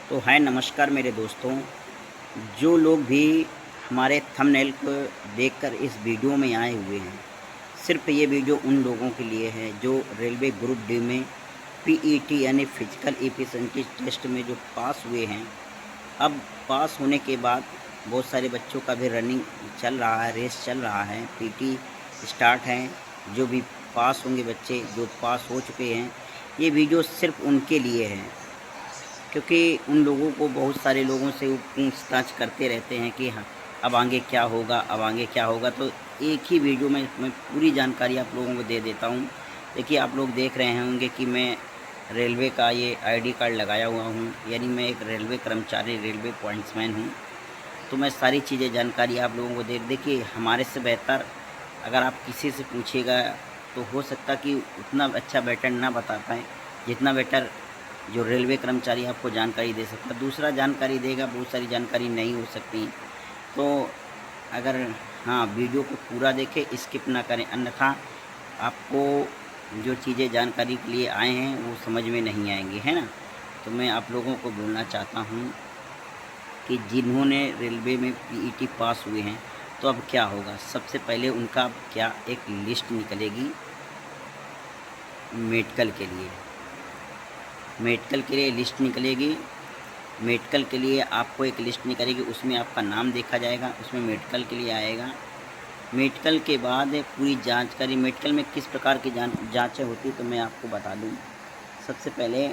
तो हाय नमस्कार मेरे दोस्तों। जो लोग भी हमारे थंबनेल को देखकर इस वीडियो में आए हुए हैं, सिर्फ ये वीडियो उन लोगों के लिए है जो रेलवे ग्रुप डी में पीईटी यानी फिजिकल एफिशिएंसी टेस्ट में जो पास हुए हैं। अब पास होने के बाद बहुत सारे बच्चों का भी रनिंग चल रहा है, रेस चल रहा है, पीटी स्टार्ट है। जो भी पास होंगे बच्चे, जो पास हो चुके हैं, ये वीडियो सिर्फ उनके लिए है, क्योंकि उन लोगों को बहुत सारे लोगों से वो पूछताछ करते रहते हैं कि हाँ, अब आगे क्या होगा, अब आगे क्या होगा। तो एक ही वीडियो में मैं पूरी जानकारी आप लोगों को दे देता हूँ। देखिए, आप लोग देख रहे होंगे कि मैं रेलवे का ये आईडी कार्ड लगाया हुआ हूँ, यानी मैं एक रेलवे कर्मचारी, रेलवे पॉइंट्समैन हूँ। तो मैं सारी चीज़ें जानकारी आप लोगों को दे देखिए, हमारे से बेहतर अगर आप किसी से पूछिएगा तो हो सकता कि उतना अच्छा बेटर ना बता पाएँ, जितना बेटर जो रेलवे कर्मचारी आपको जानकारी दे सकता है। दूसरा जानकारी देगा, बहुत सारी जानकारी नहीं हो सकती। तो अगर हाँ, वीडियो को पूरा देखें, स्किप ना करें, अन्यथा आपको जो चीज़ें जानकारी के लिए आए हैं वो समझ में नहीं आएंगी, है ना। तो मैं आप लोगों को बोलना चाहता हूँ कि जिन्होंने रेलवे में पीईटी पास हुए हैं, तो अब क्या होगा। सबसे पहले उनका क्या एक लिस्ट निकलेगी मेडिकल के लिए। मेडिकल के लिए लिस्ट निकलेगी। मेडिकल के लिए आपको एक लिस्ट निकलेगी, उसमें आपका नाम देखा जाएगा, उसमें मेडिकल के लिए आएगा। मेडिकल के बाद पूरी जाँच करी। मेडिकल में किस प्रकार की जाँचें होती है तो मैं आपको बता दूँ। सबसे पहले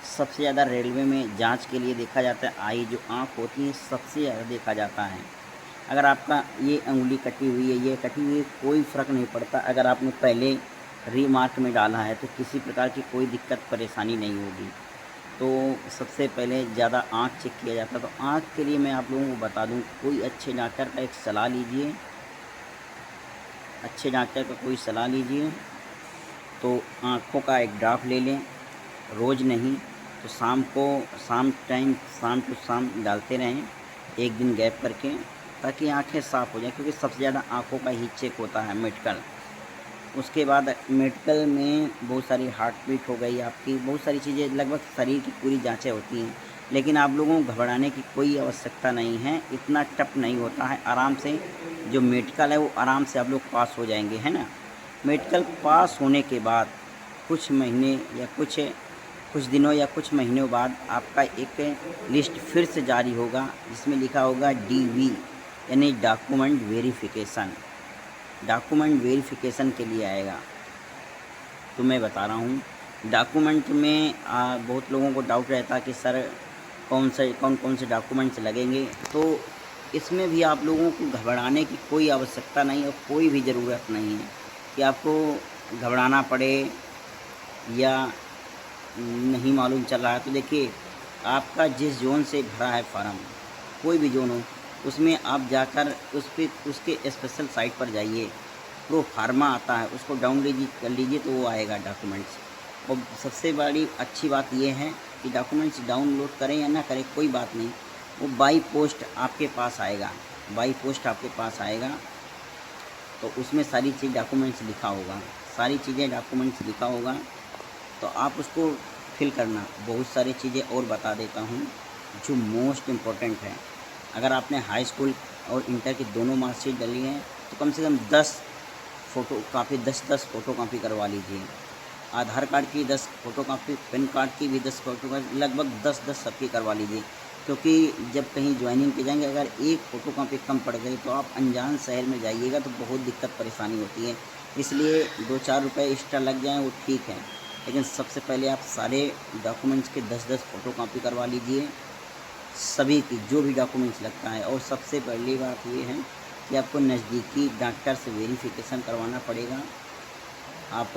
सबसे ज़्यादा रेलवे में जाँच के लिए देखा जाता है आई, जो आँख होती है, सबसे ज़्यादा देखा जाता है। अगर आपका ये अंगुली कटी हुई है, ये कटी हुई है, कोई फ़र्क नहीं पड़ता। अगर आपने पहले रिमार्क में डाला है तो किसी प्रकार की कोई दिक्कत परेशानी नहीं होगी। तो सबसे पहले ज़्यादा आँख चेक किया जाता है। तो आँख के लिए मैं आप लोगों को बता दूँ, कोई अच्छे डॉक्टर का एक सलाह लीजिए, अच्छे डॉक्टर का कोई सलाह लीजिए। तो आँखों का एक ड्रॉप ले लें, रोज़ नहीं तो शाम को, शाम टू शाम डालते रहें, एक दिन गैप करके, ताकि आँखें साफ़ हो जाएँ, क्योंकि सबसे ज़्यादा आँखों का ही चेक होता है मेडिकल। उसके बाद मेडिकल में बहुत सारी हार्ट बीट हो गई आपकी, बहुत सारी चीज़ें, लगभग शरीर की पूरी जाँचें होती हैं। लेकिन आप लोगों को घबराने की कोई आवश्यकता नहीं है, इतना टफ नहीं होता है। आराम से जो मेडिकल है वो आराम से आप लोग पास हो जाएँगे, है ना। मेडिकल पास होने के बाद कुछ महीने या कुछ दिनों या कुछ महीनों बाद आपका एक लिस्ट फिर से जारी होगा, जिसमें लिखा होगा डीवी, यानी डॉक्यूमेंट वेरिफ़िकेशन। डॉक्यूमेंट वेरिफ़िकेशन के लिए आएगा। तो मैं बता रहा हूँ, डॉक्यूमेंट में बहुत लोगों को डाउट रहता है कि सर कौन-कौन से डॉक्यूमेंट्स लगेंगे। तो इसमें भी आप लोगों को घबराने की कोई आवश्यकता नहीं और कोई भी ज़रूरत नहीं है कि आपको घबराना पड़े या नहीं मालूम चल रहा है। तो देखिए, आपका जिस ज़ोन से भरा है फ़ॉर्म, कोई भी ज़ोन हो, उसमें आप जाकर उसके स्पेशल साइट पर जाइए, प्रो फार्मा आता है, उसको डाउनलोड कर लीजिए तो वो आएगा डॉक्यूमेंट्स। और सबसे बड़ी अच्छी बात ये है कि डॉक्यूमेंट्स डाउनलोड करें या ना करें कोई बात नहीं, वो बाई पोस्ट आपके पास आएगा। बाई पोस्ट आपके पास आएगा, तो उसमें सारी चीज़ डॉक्यूमेंट्स लिखा होगा, सारी चीज़ें डॉक्यूमेंट्स लिखा होगा। तो आप उसको फिल करना। बहुत सारी चीज़ें और बता देता हूँ जो मोस्ट इम्पोर्टेंट है। अगर आपने हाई स्कूल और इंटर की दोनों मार्कशीट डली हैं तो कम से कम 10 फ़ोटोकॉपी, 10-10 फ़ोटोकॉपी करवा लीजिए। आधार कार्ड की 10 फ़ोटोकॉपी, पैन कार्ड की भी 10 फ़ोटोकॉपी, लगभग 10-10 सबकी करवा लीजिए। क्योंकि जब कहीं ज्वाइनिंग पे जाएंगे, अगर एक फ़ोटोकॉपी कम पड़ गई तो आप अनजान शहर में जाइएगा तो बहुत दिक्कत परेशानी होती है। इसलिए 2-4 रुपये एक्स्ट्रा लग जाएँ वो ठीक है, लेकिन सबसे पहले आप सारे डॉक्यूमेंट्स के 10-10 फ़ोटोकॉपी करवा लीजिए, सभी की जो भी डॉक्यूमेंट्स लगता है। और सबसे पहली बात ये है कि आपको नज़दीकी डॉक्टर से वेरिफ़िकेशन करवाना पड़ेगा। आप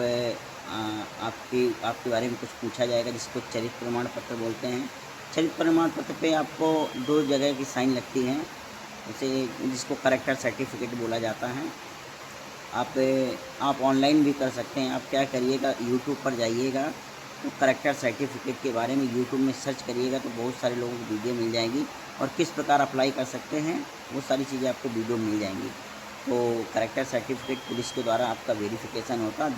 आपके बारे में कुछ पूछा जाएगा, जिसको चरित्र प्रमाण पत्र बोलते हैं। चरित्र प्रमाण पत्र पे आपको 2 जगह की साइन लगती हैं, उसे जिसको करैक्टर सर्टिफिकेट बोला जाता है। आप आप ऑनलाइन भी कर सकते हैं। आप क्या करिएगा, यूट्यूब पर जाइएगा, तो करैक्टर सर्टिफिकेट के बारे में यूट्यूब में सर्च करिएगा तो बहुत सारे लोगों को वीडियो मिल जाएगी, और किस प्रकार अप्लाई कर सकते हैं वो सारी चीज़ें आपको वीडियो मिल जाएंगी। तो करैक्टर सर्टिफिकेट पुलिस के द्वारा आपका वेरिफिकेशन होता है,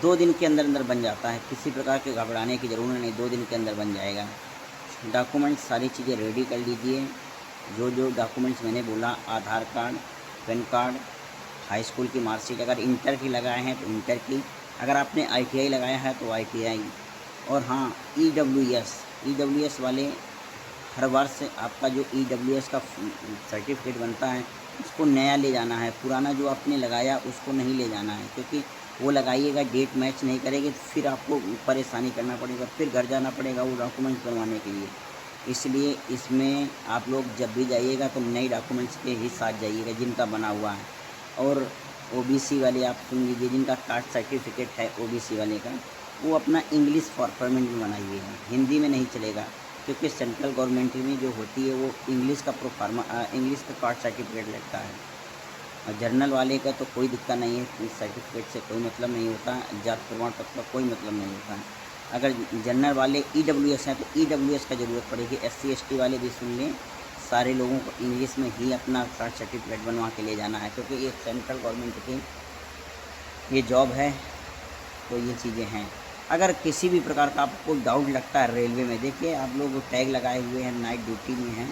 2 दिन के अंदर अंदर बन जाता है। किसी प्रकार के घबराने की ज़रूरत नहीं, 2 दिन के अंदर बन जाएगा। डॉक्यूमेंट्स सारी चीज़ें रेडी कर लीजिए। जो जो डॉक्यूमेंट्स मैंने बोला, Aadhaar card, PAN card, high school की मार्कशीट, अगर इंटर की लगाए हैं तो इंटर की, अगर आपने ITI लगाया है तो ITI। और हाँ, EWS वाले हर वर्ष आपका जो EWS का सर्टिफिकेट बनता है उसको नया ले जाना है, पुराना जो आपने लगाया उसको नहीं ले जाना है, क्योंकि वो लगाइएगा डेट मैच नहीं करेगी तो फिर आपको परेशानी करना पड़ेगा, फिर घर जाना पड़ेगा वो डॉक्यूमेंट्स बनवाने के लिए। इसलिए इसमें आप लोग जब भी जाइएगा तो नए डॉक्यूमेंट्स के ही साथ जाइएगा जिनका बना हुआ है। और OBC वाले आप सुन लीजिए, जिनका कास्ट सर्टिफिकेट है OBC वाले का, वो अपना इंग्लिश फॉर्मेट में बनाइएगा, हिंदी में नहीं चलेगा, क्योंकि सेंट्रल गवर्नमेंट में जो होती है वो इंग्लिश का इंग्लिश का कास्ट सर्टिफिकेट लगता है। और जर्नल वाले का तो कोई दिक्कत नहीं है, इस सर्टिफिकेट से कोई मतलब नहीं होता, जाति प्रमाण पत्र का कोई मतलब नहीं होता है। अगर जनरल वाले EWS हैं तो EWS का ज़रूरत पड़ेगी। SC ST वाले भी सुन लें, सारे लोगों को इंग्लिश में ही अपना कास्ट सर्टिफिकेट बनवा के ले जाना है, क्योंकि ये सेंट्रल गवर्नमेंट की ये जॉब है। तो ये चीज़ें हैं। अगर किसी भी प्रकार का आपको डाउट लगता है रेलवे में, देखिए आप लोग टैग लगाए हुए हैं, नाइट ड्यूटी में हैं,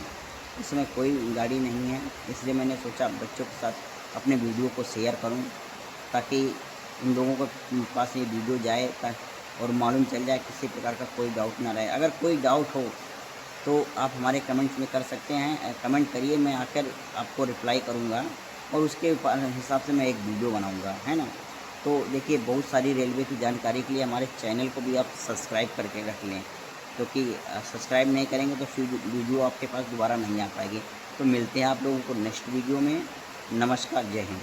इसमें कोई गाड़ी नहीं है, इसलिए मैंने सोचा बच्चों के साथ अपने वीडियो को शेयर करूं, ताकि उन लोगों के पास ये वीडियो जाए और मालूम चल जाए, किसी प्रकार का कोई डाउट ना रहे। अगर कोई डाउट हो तो आप हमारे कमेंट्स में कर सकते हैं, कमेंट करिए, मैं आकर आपको रिप्लाई करूँगा और उसके हिसाब से मैं एक वीडियो बनाऊँगा, है ना। तो देखिए, बहुत सारी रेलवे की जानकारी के लिए हमारे चैनल को भी आप सब्सक्राइब करके रख लें, क्योंकि सब्सक्राइब नहीं करेंगे तो फिर वीडियो आपके पास दोबारा नहीं आ पाएगी। तो मिलते हैं आप लोगों को नेक्स्ट वीडियो में। नमस्कार, जय हिंद।